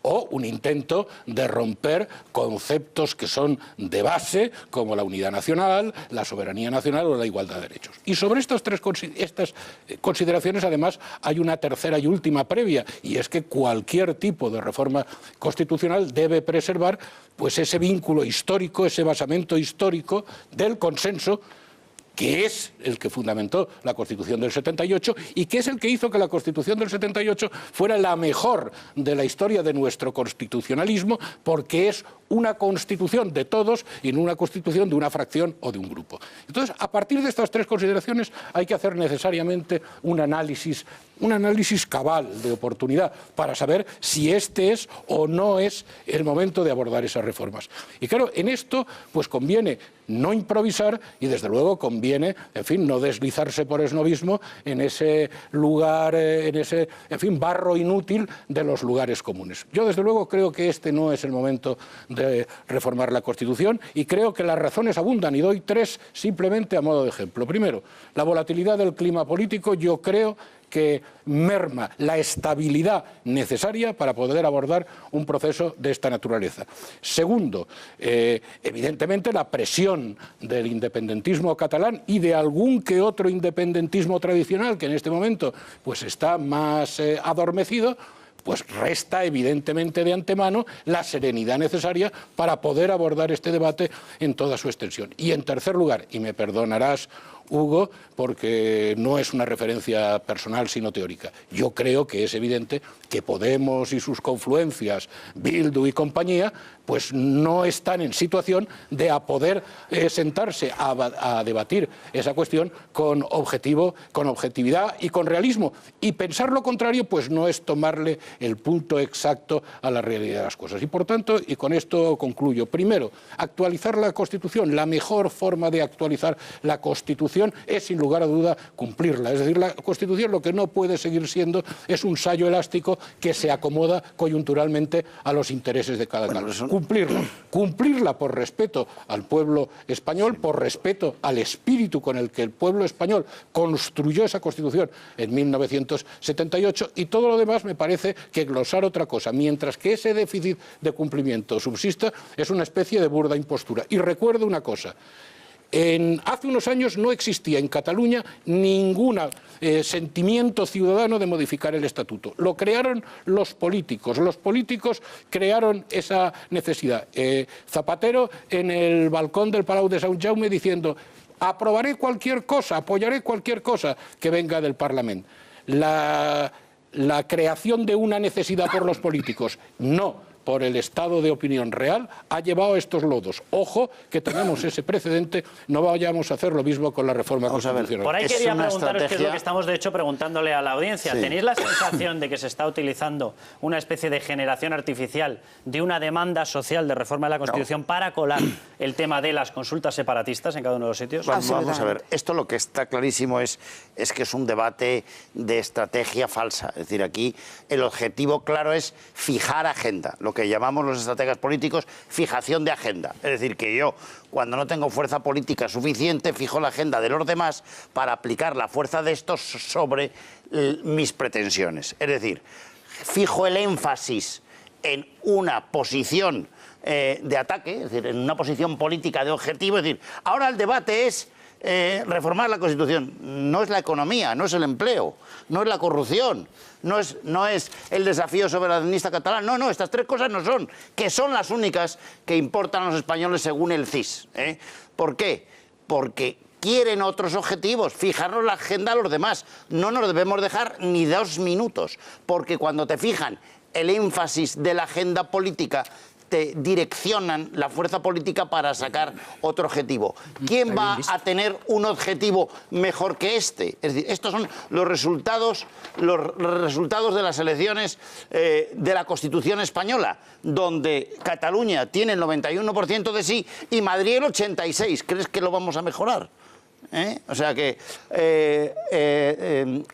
o un intento de romper conceptos que son de base, como la unidad nacional, la soberanía nacional o la igualdad de derechos. Y sobre estas consideraciones, además, hay una tercera y última previa, y es que cualquier tipo de reforma constitucional debe preservar pues ese vínculo histórico, ese basamento histórico del consenso, que es el que fundamentó la Constitución del 78 y que es el que hizo que la Constitución del 78 fuera la mejor de la historia de nuestro constitucionalismo, porque es una Constitución de todos y no una Constitución de una fracción o de un grupo. Entonces, a partir de estas tres consideraciones hay que hacer necesariamente un análisis cabal de oportunidad para saber si este es o no es el momento de abordar esas reformas. Y claro, en esto pues conviene no improvisar y desde luego conviene, en fin, no deslizarse por esnobismo en ese lugar, en ese, en fin, barro inútil de los lugares comunes. Yo desde luego creo que este no es el momento de reformar la Constitución y creo que las razones abundan y doy tres simplemente a modo de ejemplo. Primero, la volatilidad del clima político yo creo que merma la estabilidad necesaria para poder abordar un proceso de esta naturaleza. Segundo, evidentemente la presión del independentismo catalán y de algún que otro independentismo tradicional que en este momento pues está más adormecido, pues resta evidentemente de antemano la serenidad necesaria para poder abordar este debate en toda su extensión. Y en tercer lugar, y me perdonarás, Hugo, porque no es una referencia personal sino teórica. Yo creo que es evidente que Podemos y sus confluencias, Bildu y compañía, pues no están en situación de poder sentarse a debatir esa cuestión con objetividad y con realismo. Y pensar lo contrario, pues no es tomarle el punto exacto a la realidad de las cosas. Y por tanto, y con esto concluyo, primero, actualizar la Constitución. La mejor forma de actualizar la Constitución es, sin lugar a duda, cumplirla. Es decir, la Constitución lo que no puede seguir siendo es un sayo elástico que se acomoda coyunturalmente a los intereses de cada uno. Cumplirla por respeto al pueblo español, por respeto al espíritu con el que el pueblo español construyó esa Constitución en 1978, y todo lo demás me parece que glosar otra cosa, mientras que ese déficit de cumplimiento subsista, es una especie de burda impostura. Y recuerdo una cosa. Hace unos años no existía en Cataluña ningún sentimiento ciudadano de modificar el estatuto. Lo crearon los políticos. Los políticos crearon esa necesidad. Zapatero en el balcón del Palau de Sant Jaume diciendo: aprobaré cualquier cosa, apoyaré cualquier cosa que venga del Parlamento. La creación de una necesidad por los políticos, no por el estado de opinión real, ha llevado a estos lodos. Ojo, que tenemos ese precedente, no vayamos a hacer lo mismo con la reforma constitucional. Por ahí quería preguntaros qué es lo que estamos, de hecho, preguntándole a la audiencia. Sí. ¿Tenéis la sensación de que se está utilizando una especie de generación artificial de una demanda social de reforma de la Constitución para colar el tema de las consultas separatistas en cada uno de los sitios? Vamos a ver, esto lo que está clarísimo es que es un debate de estrategia falsa. Es decir, aquí el objetivo claro es fijar agenda, lo que llamamos los estrategas políticos fijación de agenda. Es decir, que yo, cuando no tengo fuerza política suficiente, fijo la agenda de los demás para aplicar la fuerza de estos sobre mis pretensiones. Es decir, fijo el énfasis en una posición de ataque, es decir, en una posición política de objetivo. Es decir, ahora el debate es reformar la Constitución. No es la economía, no es el empleo, no es la corrupción, no es el desafío soberanista catalán. No, estas tres cosas no son, que son las únicas que importan a los españoles según el CIS. ¿Por qué? Porque quieren otros objetivos, fijarnos la agenda a los demás. No nos debemos dejar ni 2 minutos, porque cuando te fijan el énfasis de la agenda política, te direccionan la fuerza política para sacar otro objetivo. ¿Quién va a tener un objetivo mejor que este? Es decir, estos son los resultados de las elecciones de la Constitución española, donde Cataluña tiene el 91% de sí y Madrid el 86%. ¿Crees que lo vamos a mejorar? O sea que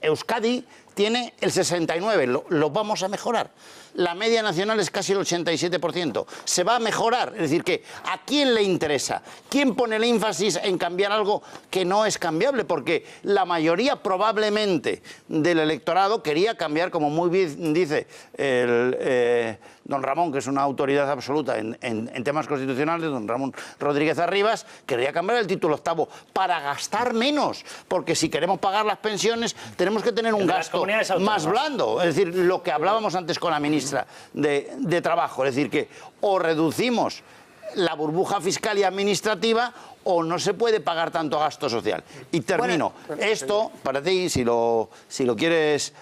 Euskadi tiene el 69%, lo vamos a mejorar. La media nacional es casi el 87%. Se va a mejorar. Es decir, que ¿a quién le interesa? ¿Quién pone el énfasis en cambiar algo que no es cambiable? Porque la mayoría probablemente del electorado quería cambiar, como muy bien dice don Ramón, que es una autoridad absoluta en temas constitucionales, don Ramón Rodríguez Arribas, quería cambiar el título octavo para gastar menos, porque si queremos pagar las pensiones tenemos que tener un gasto más blando. Es decir, lo que hablábamos antes con la ministra de Trabajo, es decir, que o reducimos la burbuja fiscal y administrativa o no se puede pagar tanto gasto social. Y termino. Esto, para ti, si lo quieres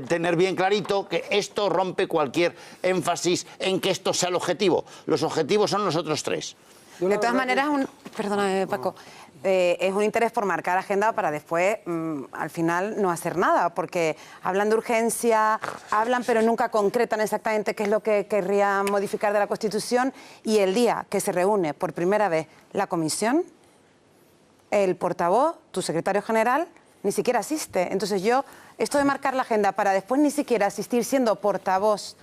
tener bien clarito, que esto rompe cualquier énfasis en que esto sea el objetivo. Los objetivos son los otros tres. De todas maneras, perdóname, Paco, es un interés por marcar agenda para después, al final, no hacer nada, porque hablan de urgencia, hablan pero nunca concretan exactamente qué es lo que querrían modificar de la Constitución, y el día que se reúne por primera vez la comisión, el portavoz, tu secretario general, ni siquiera asiste. Entonces esto de marcar la agenda para después ni siquiera asistir siendo portavoz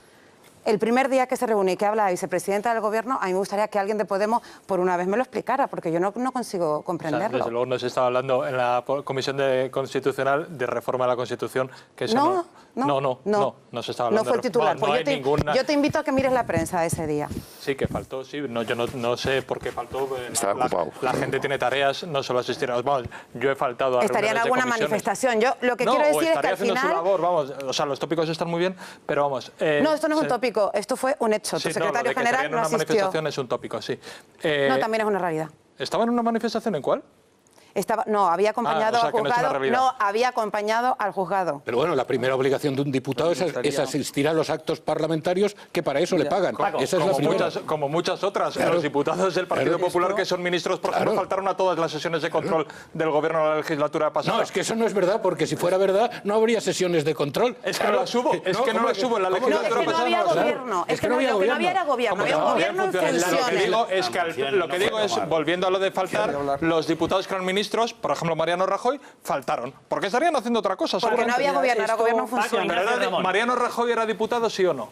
el primer día que se reúne y que habla la vicepresidenta del Gobierno, a mí me gustaría que alguien de Podemos por una vez me lo explicara, porque yo no consigo comprenderlo. O sea, desde luego no se estaba hablando en la Comisión Constitucional de reforma de la Constitución, que eso no se estaba hablando. No fue el titular. Yo te invito a que mires la prensa de ese día. Sí, que faltó, sí. No, yo no sé por qué faltó. Estaba ocupado. La gente tiene tareas, no solo asistir a... Vamos, yo he faltado a estaría en alguna manifestación. Yo lo que quiero decir es que al final... su labor, vamos, o sea, los tópicos están muy bien, pero vamos... no, esto no es un tópico. Esto fue un hecho. Tu secretario general no asistió. Una manifestación es un tópico, sí. No, también es una realidad. ¿Estaba en una manifestación en cuál? Había acompañado al juzgado. Había acompañado al juzgado. Pero bueno, la primera obligación de un diputado es asistir a los actos parlamentarios, que para eso le pagan. Esa es la primera. Como muchas otras. Claro. Los diputados del Partido Popular que son ministros, por ejemplo, faltaron a todas las sesiones de control del Gobierno de la legislatura pasada. No, es que eso no es verdad, porque si fuera verdad no habría sesiones de control. Es que no las hubo. Es que no las hubo en la legislatura pasada. No había gobierno. Es que no había gobierno. Había un gobierno en funciones. Lo que digo es, volviendo a lo de faltar, los diputados que eran ministros, por ejemplo, Mariano Rajoy, faltaron. Porque estarían haciendo otra cosa. Porque no había gobierno, era gobierno en funciones. ¿Mariano Rajoy era diputado, sí o no?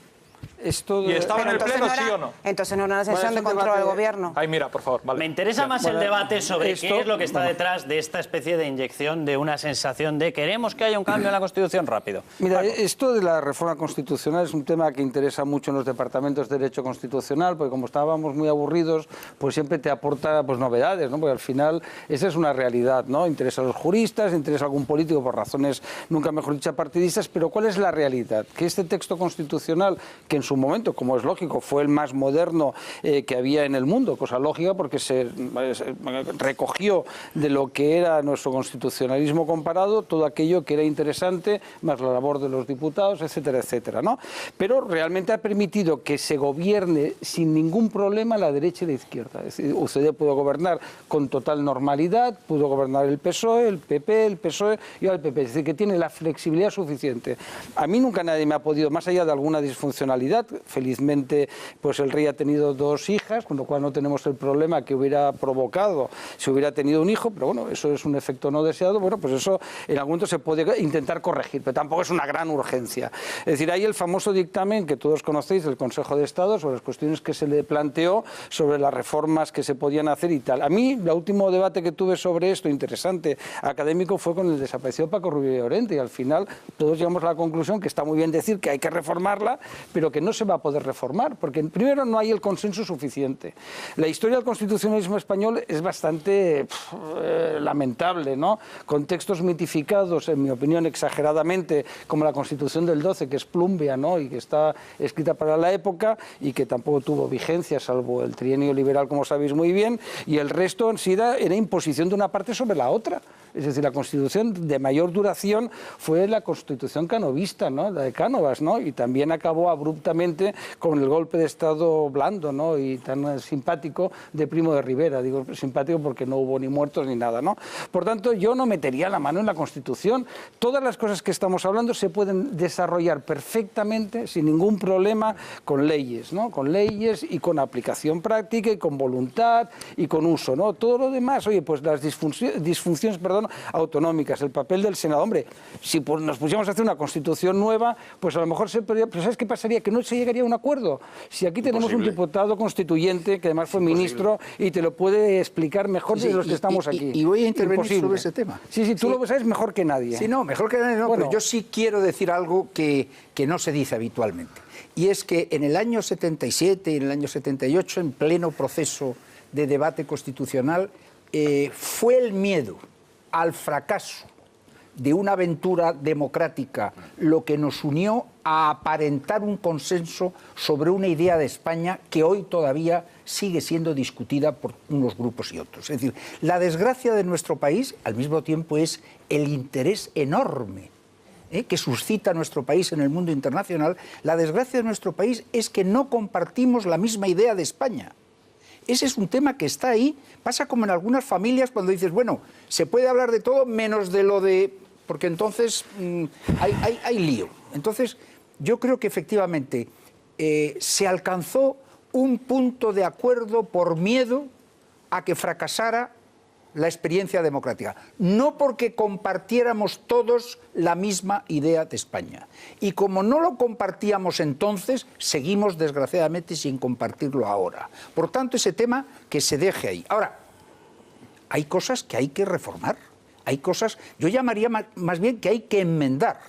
¿Y estaba en el Pleno, sí o no? Entonces no era una sesión de control del Gobierno. Ay, mira, por favor. Vale. Me interesa más el debate sobre qué es lo que está detrás de esta especie de inyección de una sensación de queremos que haya un cambio en la Constitución rápido. Mira, esto de la reforma constitucional es un tema que interesa mucho en los departamentos de Derecho Constitucional, porque como estábamos muy aburridos, pues siempre te aporta novedades, ¿no? Porque al final esa es una realidad, ¿no? Interesa a los juristas, interesa a algún político por razones nunca mejor dichas partidistas, pero ¿cuál es la realidad? Que este texto constitucional, que en su momento, como es lógico, fue el más moderno que había en el mundo, cosa lógica porque se recogió de lo que era nuestro constitucionalismo comparado todo aquello que era interesante, más la labor de los diputados, etcétera, etcétera, ¿no? Pero realmente ha permitido que se gobierne sin ningún problema la derecha y la izquierda. Es decir, UCD pudo gobernar con total normalidad, pudo gobernar el PSOE, el PP, el PSOE y ahora el PP. Es decir, que tiene la flexibilidad suficiente. A mí nunca nadie me ha podido, más allá de alguna disfuncionalidad, felizmente pues el rey ha tenido 2 hijas, con lo cual no tenemos el problema que hubiera provocado si hubiera tenido un hijo, pero bueno, eso es un efecto no deseado, bueno, pues eso en algún momento se puede intentar corregir, pero tampoco es una gran urgencia. Es decir, hay el famoso dictamen que todos conocéis del Consejo de Estado sobre las cuestiones que se le planteó, sobre las reformas que se podían hacer y tal. A mí, el último debate que tuve sobre esto, interesante, académico, fue con el desaparecido Paco Rubio Llorente, y al final todos llegamos a la conclusión que está muy bien decir que hay que reformarla, pero que no se va a poder reformar, porque primero no hay el consenso suficiente. La historia del constitucionalismo español es bastante lamentable, ¿no? Con textos mitificados, en mi opinión, exageradamente, como la Constitución del 12, que es plumbea, ¿no? Y que está escrita para la época y que tampoco tuvo vigencia, salvo el trienio liberal, como sabéis muy bien, y el resto en sí era imposición de una parte sobre la otra. Es decir, la Constitución de mayor duración fue la Constitución canovista, ¿no? La de Cánovas, ¿no? Y también acabó abruptamente con el golpe de Estado blando, ¿no? Y tan simpático de Primo de Rivera. Digo simpático porque no hubo ni muertos ni nada, ¿no? Por tanto, yo no metería la mano en la Constitución. Todas las cosas que estamos hablando se pueden desarrollar perfectamente, sin ningún problema, con leyes, ¿no? Con leyes y con aplicación práctica y con voluntad y con uso, ¿no? Todo lo demás, oye, pues las disfunciones, autonómicas, el papel del Senado. Hombre, si nos pusiéramos a hacer una Constitución nueva, pues a lo mejor se podría... Pero ¿sabes qué pasaría? Que no se llegaría a un acuerdo. Si aquí tenemos un diputado constituyente, que además fue ministro, y te lo puede explicar mejor de los que estamos aquí. Y voy a intervenir sobre ese tema. Sí, tú lo sabes mejor que nadie. Sí, no, mejor que nadie no, bueno, pero yo sí quiero decir algo que no se dice habitualmente. y es que en el año 77 y en el año 78, en pleno proceso de debate constitucional, fue el miedo al fracaso de una aventura democrática lo que nos unió a aparentar un consenso sobre una idea de España que hoy todavía sigue siendo discutida por unos grupos y otros. Es decir, la desgracia de nuestro país, al mismo tiempo, es el interés enorme que suscita nuestro país en el mundo internacional. La desgracia de nuestro país es que no compartimos la misma idea de España. Ese es un tema que está ahí. Pasa como en algunas familias cuando dices, bueno, se puede hablar de todo menos de lo de... porque entonces hay lío. Entonces, yo creo que efectivamente se alcanzó un punto de acuerdo por miedo a que fracasara la experiencia democrática. No porque compartiéramos todos la misma idea de España. Y como no lo compartíamos entonces, seguimos desgraciadamente sin compartirlo ahora. Por tanto, ese tema que se deje ahí. Ahora, hay cosas que hay que reformar. Hay cosas, yo llamaría más bien que hay que enmendar.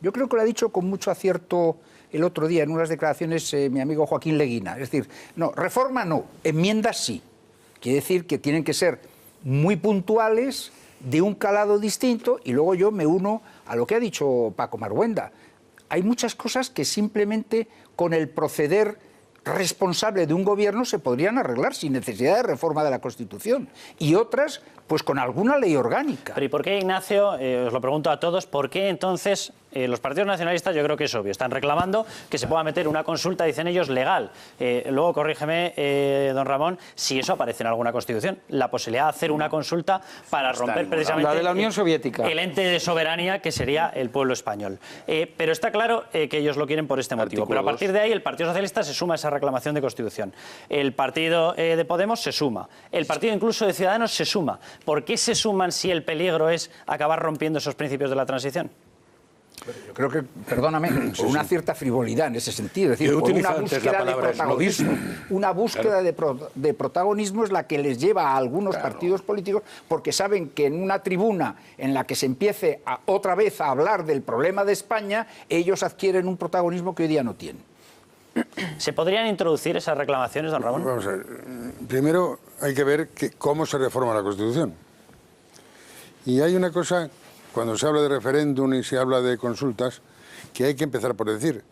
Yo creo que lo ha dicho con mucho acierto el otro día en unas declaraciones mi amigo Joaquín Leguina. Es decir, no, reforma no, enmiendas sí. Quiere decir que tienen que ser muy puntuales, de un calado distinto, y luego yo me uno a lo que ha dicho Paco Marhuenda. Hay muchas cosas que simplemente con el proceder responsable de un gobierno se podrían arreglar sin necesidad de reforma de la Constitución, y otras pues con alguna ley orgánica. Pero ¿y por qué, Ignacio, os lo pregunto a todos, por qué entonces los partidos nacionalistas, yo creo que es obvio, están reclamando que se pueda meter una consulta, dicen ellos, legal? Luego, corrígeme, don Ramón, si eso aparece en alguna Constitución, la posibilidad de hacer una consulta para romper precisamente la de la Unión Soviética, el ente de soberanía que sería el pueblo español. Pero está claro que ellos lo quieren por este motivo. Pero a partir de ahí el Partido Socialista se suma a esa reclamación de Constitución. El Partido de Podemos se suma. El Partido incluso de Ciudadanos se suma. ¿Por qué se suman si el peligro es acabar rompiendo esos principios de la transición? Yo creo que, perdóname, por una cierta frivolidad en ese sentido. Es decir, por una búsqueda de protagonismo. Una búsqueda de protagonismo es la que les lleva a algunos partidos políticos, porque saben que en una tribuna en la que se empiece otra vez a hablar del problema de España, ellos adquieren un protagonismo que hoy día no tienen. ¿Se podrían introducir esas reclamaciones, don Ramón? Vamos a ver. Primero hay que ver cómo se reforma la Constitución. Y hay una cosa, cuando se habla de referéndum y se habla de consultas, que hay que empezar por decir.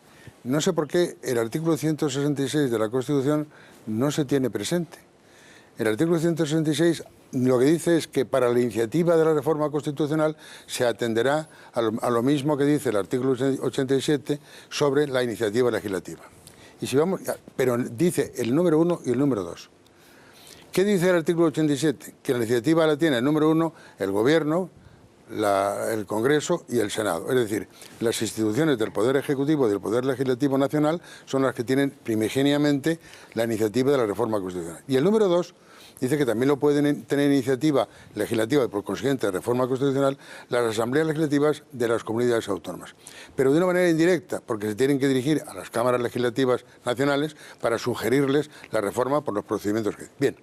No sé por qué el artículo 166 de la Constitución no se tiene presente. El artículo 166 lo que dice es que para la iniciativa de la reforma constitucional se atenderá a lo mismo que dice el artículo 87 sobre la iniciativa legislativa. Y si vamos, pero dice el número 1 y el número 2. ¿Qué dice el artículo 87? Que la iniciativa la tiene el número 1 el Gobierno, el Congreso y el Senado. Es decir, las instituciones del Poder Ejecutivo y del Poder Legislativo Nacional son las que tienen primigeniamente la iniciativa de la reforma constitucional. Y el número 2 dice que también lo pueden tener iniciativa legislativa y por consiguiente de reforma constitucional las asambleas legislativas de las comunidades autónomas. Pero de una manera indirecta, porque se tienen que dirigir a las cámaras legislativas nacionales para sugerirles la reforma por los procedimientos que... Bien.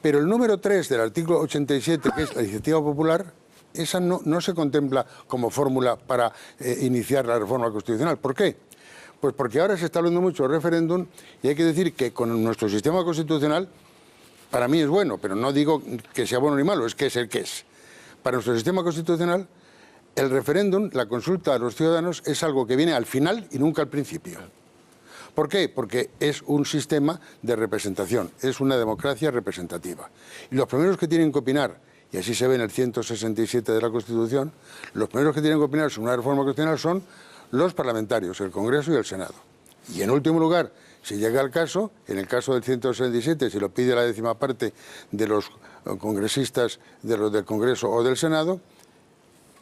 Pero el número 3 del artículo 87, que es la iniciativa popular, esa no se contempla como fórmula para iniciar la reforma constitucional. ¿Por qué? Pues porque ahora se está hablando mucho de referéndum y hay que decir que con nuestro sistema constitucional, para mí es bueno, pero no digo que sea bueno ni malo, es que es el que es. Para nuestro sistema constitucional, el referéndum, la consulta a los ciudadanos, es algo que viene al final y nunca al principio. ¿Por qué? Porque es un sistema de representación, es una democracia representativa. Y los primeros que tienen que opinar, y así se ve en el 167 de la Constitución, los primeros que tienen que opinar sobre una reforma constitucional son los parlamentarios, el Congreso y el Senado. Y en último lugar, si llega al caso, en el caso del 167, si lo pide la 10ª parte de los congresistas de los del Congreso o del Senado,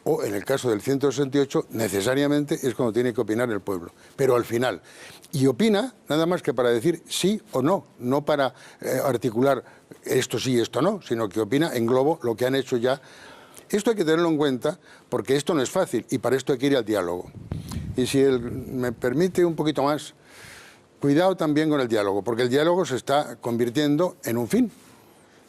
o en el caso del 168, necesariamente es cuando tiene que opinar el pueblo, pero al final. Y opina nada más que para decir sí o no, no para articular esto sí, esto no, sino que opina en globo lo que han hecho ya. Esto hay que tenerlo en cuenta porque esto no es fácil y para esto hay que ir al diálogo. Y si me permite un poquito más, cuidado también con el diálogo, porque el diálogo se está convirtiendo en un fin.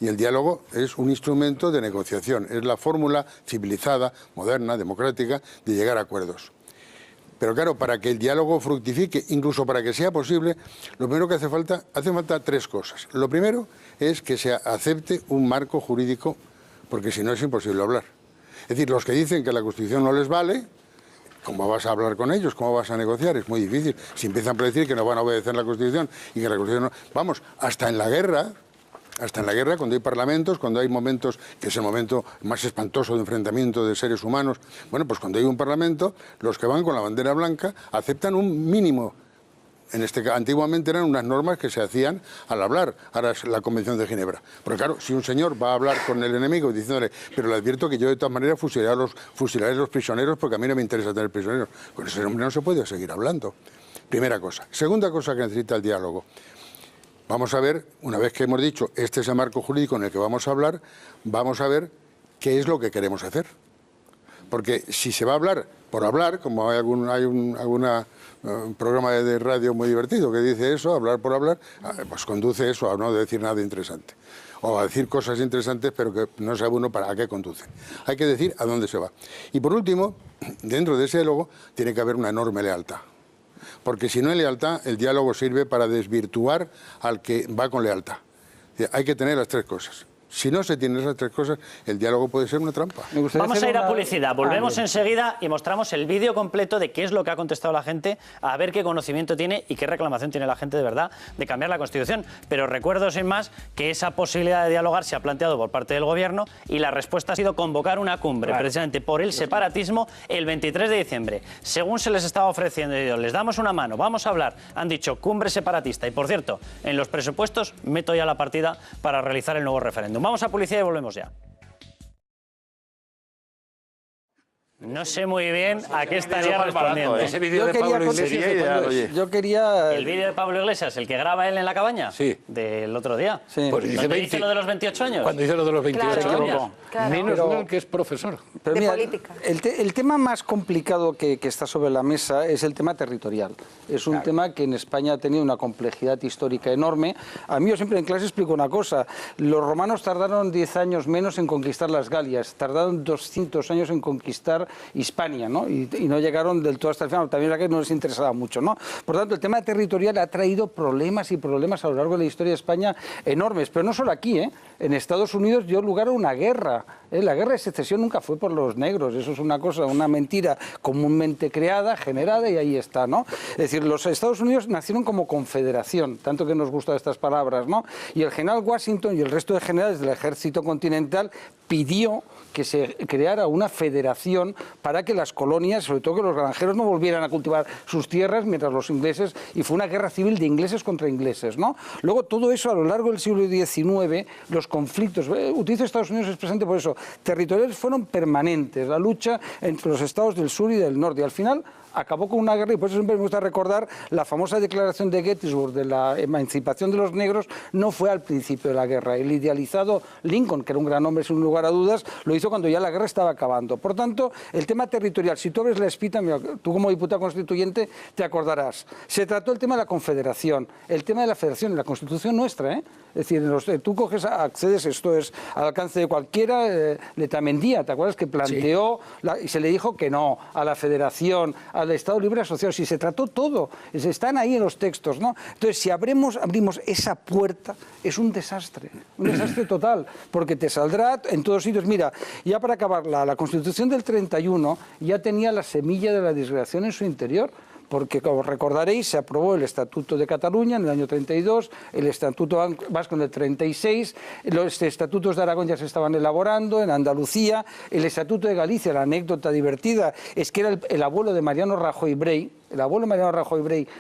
Y el diálogo es un instrumento de negociación, es la fórmula civilizada, moderna, democrática, de llegar a acuerdos. Pero claro, para que el diálogo fructifique, incluso para que sea posible, lo primero que hace falta tres cosas. Lo primero es que se acepte un marco jurídico, porque si no es imposible hablar. Es decir, los que dicen que la Constitución no les vale, ¿cómo vas a hablar con ellos? ¿Cómo vas a negociar? Es muy difícil. Si empiezan por decir que no van a obedecer la Constitución y que la Constitución no... Vamos, hasta en la guerra, cuando hay parlamentos, cuando hay momentos, que es el momento más espantoso de enfrentamiento de seres humanos, bueno, pues cuando hay un parlamento, los que van con la bandera blanca aceptan un mínimo. Antiguamente eran unas normas que se hacían al hablar, ahora es la Convención de Ginebra. Porque claro, si un señor va a hablar con el enemigo diciéndole, pero le advierto que yo de todas maneras fusilaré a los prisioneros porque a mí no me interesa tener prisioneros, con ese hombre no se puede seguir hablando. Primera cosa. Segunda cosa que necesita el diálogo. Vamos a ver, una vez que hemos dicho, este es el marco jurídico en el que vamos a hablar, vamos a ver qué es lo que queremos hacer. Porque si se va a hablar por hablar, como hay un programa de radio muy divertido que dice eso, hablar por hablar, pues conduce eso a no decir nada interesante. O a decir cosas interesantes, pero que no sabe uno para qué conducen. Hay que decir a dónde se va. Y por último, dentro de ese diálogo, tiene que haber una enorme lealtad. Porque si no hay lealtad, el diálogo sirve para desvirtuar al que va con lealtad. Hay que tener las tres cosas. Si no se tienen esas tres cosas, el diálogo puede ser una trampa. Vamos a ir a publicidad. Volvemos enseguida y mostramos el vídeo completo de qué es lo que ha contestado la gente, a ver qué conocimiento tiene y qué reclamación tiene la gente de verdad de cambiar la Constitución. Pero recuerdo, sin más, que esa posibilidad de dialogar se ha planteado por parte del Gobierno y la respuesta ha sido convocar una cumbre, precisamente por el separatismo, el 23 de diciembre. Según se les estaba ofreciendo, les damos una mano, vamos a hablar. Han dicho cumbre separatista. Y, por cierto, en los presupuestos meto ya la partida para realizar el nuevo referéndum. Vamos a publicidad y volvemos ya. No sé muy bien a qué estaría respondiendo. Ese vídeo de Pablo Iglesias sería ideal, oye. Yo quería... ¿El vídeo de Pablo Iglesias, el que graba él en la cabaña? Sí. Del otro día. Sí. Pues dice lo de los 28 años. Cuando dice lo de los 28 años. Claro. Menos mal que es profesor. Pero De mira, política. el tema más complicado que está sobre la mesa es el tema territorial. Es un tema que en España ha tenido una complejidad histórica enorme. A mí yo siempre en clase explico una cosa. Los romanos tardaron 10 años menos en conquistar las Galias, tardaron 200 años en conquistar Hispania, ¿no? Y no llegaron del todo hasta el final. También era que no les interesaba mucho, ¿no? Por tanto, el tema territorial ha traído problemas y problemas a lo largo de la historia de España enormes. Pero no solo aquí, ¿eh? En Estados Unidos dio lugar a una guerra. La guerra de secesión nunca fue por los negros, eso es una cosa, una mentira comúnmente creada, generada y ahí está, ¿no? Es decir, los Estados Unidos nacieron como confederación, tanto que nos gustan estas palabras, ¿no? Y el general Washington y el resto de generales del ejército continental pidió que se creara una federación para que las colonias, sobre todo que los granjeros no volvieran a cultivar sus tierras mientras los ingleses, y fue una guerra civil de ingleses contra ingleses, ¿no? Luego todo eso a lo largo del siglo XIX, los conflictos, utilizo Estados Unidos expresamente por eso, territoriales fueron permanentes, la lucha entre los estados del sur y del norte, y al final acabó con una guerra, y por eso siempre me gusta recordar la famosa declaración de Gettysburg de la emancipación de los negros. No fue al principio de la guerra. El idealizado Lincoln, que era un gran hombre sin lugar a dudas, lo hizo cuando ya la guerra estaba acabando. Por tanto, el tema territorial, si tú abres la espita, mira, tú como diputado constituyente te acordarás, se trató el tema de la confederación, el tema de la federación, en la Constitución nuestra, ¿eh? Es decir, tú coges, accedes, esto es al alcance de cualquiera, Letamendia, ¿te acuerdas? Que planteó, y se le dijo que no, a la federación, al Estado Libre Asociado, si se trató todo, están ahí en los textos, ¿no? Entonces, si abrimos esa puerta, es un desastre total, porque te saldrá en todos sitios. Mira, ya para acabar, la Constitución del 31 ya tenía la semilla de la disgregación en su interior, porque, como recordaréis, se aprobó el Estatuto de Cataluña en el año 32, el Estatuto Vasco en el 36, los Estatutos de Aragón ya se estaban elaborando, en Andalucía, el Estatuto de Galicia, la anécdota divertida, es que era el abuelo de Mariano Rajoy Brey,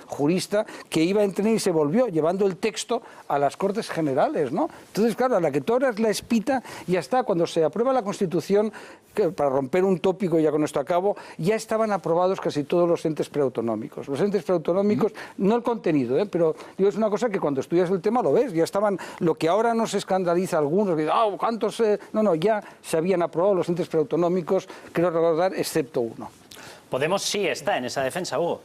jurista, que iba a entrenar y se volvió llevando el texto a las Cortes Generales, ¿no? Entonces, claro, a la que tú abras la espita, ya está, cuando se aprueba la Constitución, que, para romper un tópico, ya con esto acabo, ya estaban aprobados casi todos los entes preautonómicos. Los entes preautonómicos, no el contenido, pero digo, es una cosa que cuando estudias el tema lo ves, ya estaban, lo que ahora nos escandaliza a algunos, ¿cuántos? No, ya se habían aprobado los entes preautonómicos, creo recordar, excepto uno. Podemos sí está en esa defensa, Hugo.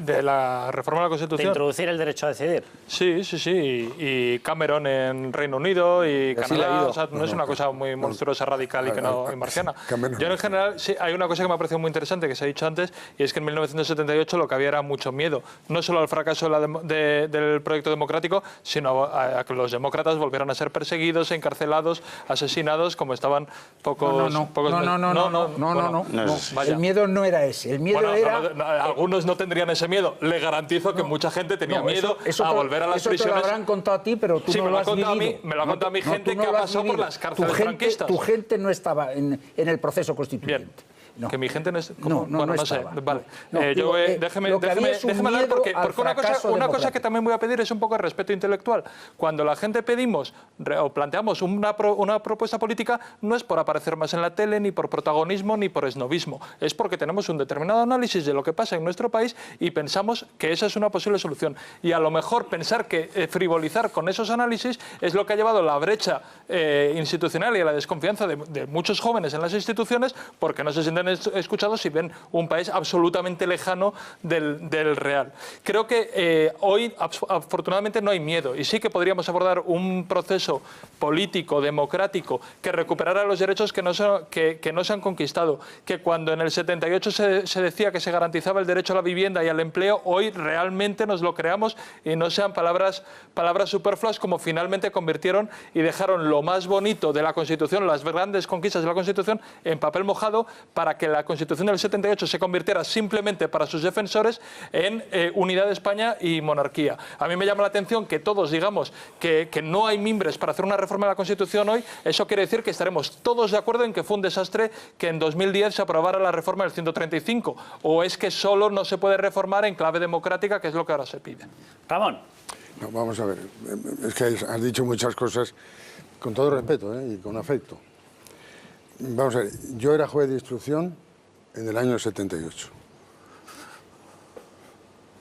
de la reforma de la Constitución. De introducir el derecho a decidir. Sí, sí, sí. Y Cameron en Reino Unido y Canadá. O sea, no es una cosa muy monstruosa, radical y marciana. Yo en general, sí, hay una cosa que me ha parecido muy interesante que se ha dicho antes, y es que en 1978 lo que había era mucho miedo. No solo al fracaso del proyecto democrático, sino a que los demócratas volvieran a ser perseguidos, encarcelados, asesinados, como estaban pocos... No. Vaya. El miedo no era ese. El miedo era... algunos no tendrían ese miedo. Le garantizo que mucha gente tenía miedo a volver a las prisiones. Eso te lo habrán contado a ti, pero tú no lo has vivido. Me lo ha contado a mí gente que ha pasado por las cárceles franquistas. Tu gente no estaba en el proceso constituyente. Bien. No. Que mi gente no es... No sé. Vale. Déjeme hablar porque una cosa que también voy a pedir es un poco de respeto intelectual. Cuando la gente pedimos o planteamos una propuesta política, no es por aparecer más en la tele, ni por protagonismo, ni por esnovismo. Es porque tenemos un determinado análisis de lo que pasa en nuestro país y pensamos que esa es una posible solución. Y a lo mejor pensar que frivolizar con esos análisis es lo que ha llevado a la brecha institucional y a la desconfianza de muchos jóvenes en las instituciones, porque no se sienten escuchados y ven un país absolutamente lejano del real. Creo que hoy afortunadamente no hay miedo y sí que podríamos abordar un proceso político, democrático, que recuperara los derechos que no se han conquistado, que cuando en el 78 se decía que se garantizaba el derecho a la vivienda y al empleo, hoy realmente nos lo creamos y no sean palabras superfluas como finalmente convirtieron y dejaron lo más bonito de la Constitución, las grandes conquistas de la Constitución, en papel mojado para que la Constitución del 78 se convirtiera simplemente para sus defensores en unidad de España y monarquía. A mí me llama la atención que todos digamos que no hay mimbres para hacer una reforma de la Constitución hoy. Eso quiere decir que estaremos todos de acuerdo en que fue un desastre que en 2010 se aprobara la reforma del 135. ¿O es que solo no se puede reformar en clave democrática, que es lo que ahora se pide? Ramón. No, vamos a ver, es que has dicho muchas cosas con todo respeto y con afecto. Vamos a ver, yo era juez de instrucción en el año 78.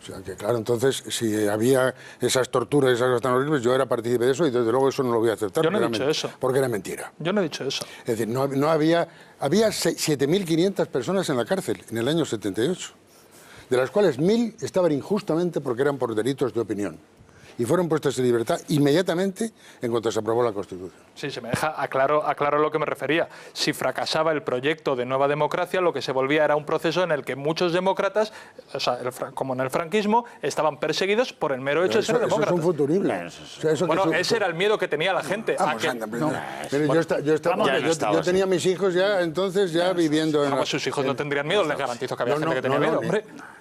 O sea que, claro, entonces, si había esas torturas, esas cosas tan horribles, yo era partícipe de eso y desde luego eso no lo voy a aceptar. Yo no he dicho eso. Porque era mentira. Yo no he dicho eso. Es decir, había 7.500 personas en la cárcel en el año 78, de las cuales 1.000 estaban injustamente porque eran por delitos de opinión. Y fueron puestas en libertad inmediatamente en cuanto se aprobó la Constitución. Sí, se me deja aclaro a lo que me refería. Si fracasaba el proyecto de nueva democracia, lo que se volvía era un proceso en el que muchos demócratas, o sea, como en el franquismo, estaban perseguidos por el mero hecho de ser demócratas. Eso es un futurible. Bueno, ese era el miedo que tenía la gente. Yo tenía mis hijos ya, entonces, ya viviendo en... Sus hijos no tendrían miedo, les garantizo que había gente que tenía miedo.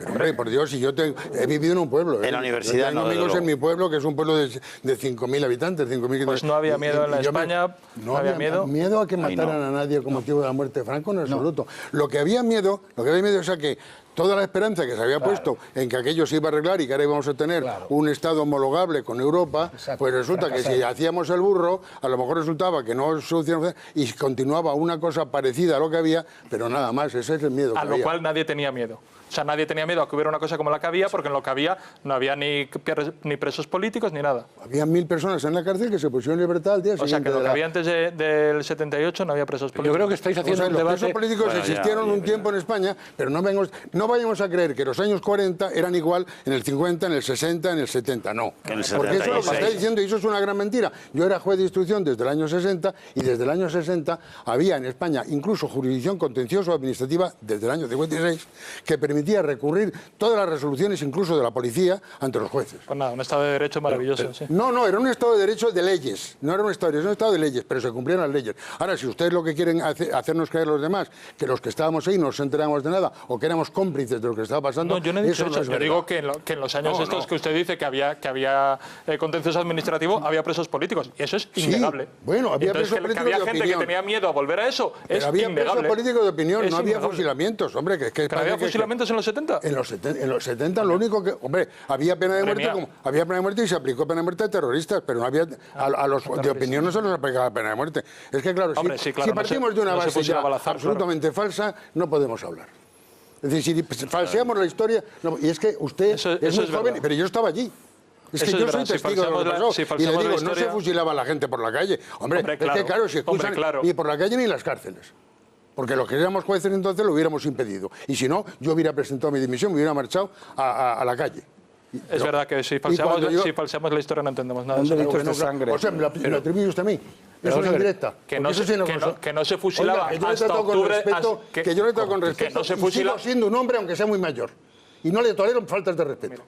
Hombre, por Dios, si yo he vivido en un pueblo. En la universidad tengo amigos en mi pueblo, que es un pueblo de 5.000 habitantes, 5.500. Pues no había miedo en la España, no había miedo. Miedo a que mataran a nadie con motivo de la muerte de Franco, en absoluto. Lo que había miedo es a que toda la esperanza que se había puesto en que aquello se iba a arreglar y que ahora íbamos a tener un Estado homologable con Europa, pues resulta que si hacíamos el burro, a lo mejor resultaba que no solucionaba y continuaba una cosa parecida a lo que había, pero nada más, ese es el miedo que había. A lo cual nadie tenía miedo. O sea, nadie tenía miedo a que hubiera una cosa como la que había, porque en lo que había no había ni presos políticos ni nada. Había 1.000 personas en la cárcel que se pusieron en libertad al día siguiente. O sea, que lo que había antes del 78 no había presos políticos. Yo creo que estáis haciendo un debate... Los presos políticos existieron un tiempo en España, pero no vayamos a creer que los años 40 eran igual en el 50, en el 60, en el 70. No. En el porque eso es lo que está diciendo y eso es una gran mentira. Yo era juez de instrucción desde el año 60 y desde el año 60 había en España incluso jurisdicción contencioso administrativa desde el año 56 que permitía recurrir todas las resoluciones, incluso de la policía, ante los jueces. Pues nada, un Estado de Derecho maravilloso. Sí. No, era un Estado de Derecho de leyes. No era un Estado de Derecho, era un Estado de leyes, pero se cumplían las leyes. Ahora, si ustedes lo que quieren hacernos creer los demás, que los que estábamos ahí no nos enteramos de nada, o que éramos cómplices de lo que estaba pasando, no, yo no he dicho eso. No es yo digo que en los años que usted dice que había contencioso administrativo, había presos políticos. Y eso es innegable. Bueno, había presos políticos que había gente que tenía miedo a volver a eso, es innegable. Había presos políticos de opinión, no había fusilamientos. Hombre, ¿Pero había fusilamientos en los 70? En los 70 lo único que... Hombre, había pena de muerte y se aplicó pena de muerte a terroristas, pero no había... A los de opinión no se les aplicaba pena de muerte. Es que, claro, si partimos de una base ya absolutamente falsa, no podemos hablar. Es decir, si falseamos la historia... No, y es que usted es muy joven, pero yo estaba allí. Es que yo soy testigo de lo que pasó. Y le digo, no se fusilaba a la gente por la calle. Hombre, es que claro, si excusan ni por la calle ni en las cárceles. porque los que éramos jueces entonces lo hubiéramos impedido. Y si no, yo hubiera presentado mi dimisión, me hubiera marchado a la calle. Es verdad que si falseamos la historia no entendemos nada. Son delitos de sangre. O sea, me lo atribuye usted a mí. Eso es indirecta. Que no se fusilaba hasta octubre. Que yo le he tratado con respeto y sigo siendo un hombre, aunque sea muy mayor. Y no le tolero faltas de respeto.